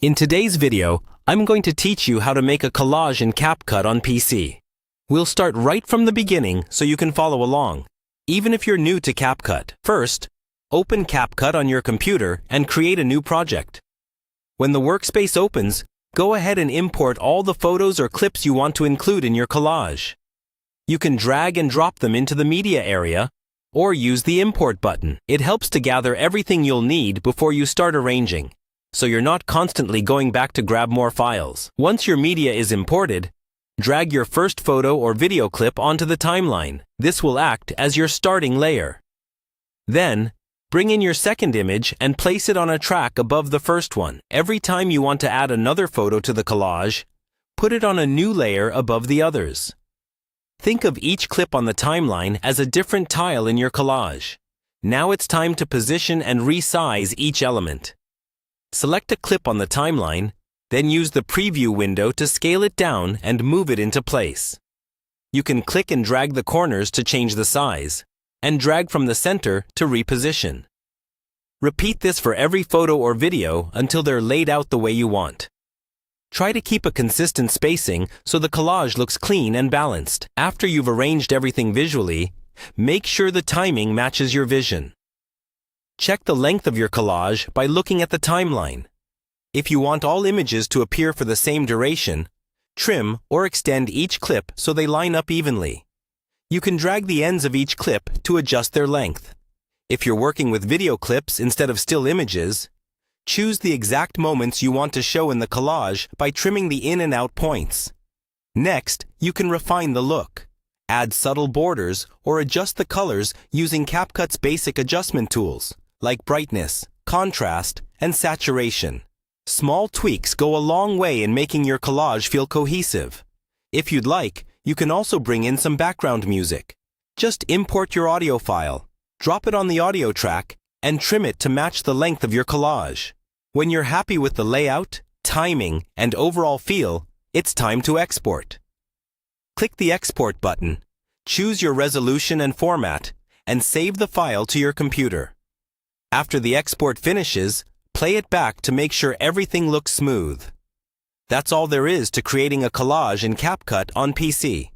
In today's video, I'm going to teach you how to make a collage in CapCut on PC. We'll start right from the beginning so you can follow along, even if you're new to CapCut. First, open CapCut on your computer and create a new project. When the workspace opens, go ahead and import all the photos or clips you want to include in your collage. You can drag and drop them into the media area or use the import button. It helps to gather everything you'll need before you start arranging, so you're not constantly going back to grab more files. Once your media is imported, drag your first photo or video clip onto the timeline. This will act as your starting layer. Then, bring in your second image and place it on a track above the first one. Every time you want to add another photo to the collage, put it on a new layer above the others. Think of each clip on the timeline as a different tile in your collage. Now it's time to position and resize each element. Select a clip on the timeline, then use the preview window to scale it down and move it into place. You can click and drag the corners to change the size, and drag from the center to reposition. Repeat this for every photo or video until they're laid out the way you want. Try to keep a consistent spacing so the collage looks clean and balanced. After you've arranged everything visually, make sure the timing matches your vision. Check the length of your collage by looking at the timeline. If you want all images to appear for the same duration, trim or extend each clip so they line up evenly. You can drag the ends of each clip to adjust their length. If you're working with video clips instead of still images, choose the exact moments you want to show in the collage by trimming the in and out points. Next, you can refine the look. Add subtle borders or adjust the colors using CapCut's basic adjustment tools, like brightness, contrast, and saturation. Small tweaks go a long way in making your collage feel cohesive. If you'd like, you can also bring in some background music. Just import your audio file, drop it on the audio track, and trim it to match the length of your collage. When you're happy with the layout, timing, and overall feel, it's time to export. Click the Export button, choose your resolution and format, and save the file to your computer. After the export finishes, play it back to make sure everything looks smooth. That's all there is to creating a collage in CapCut on PC.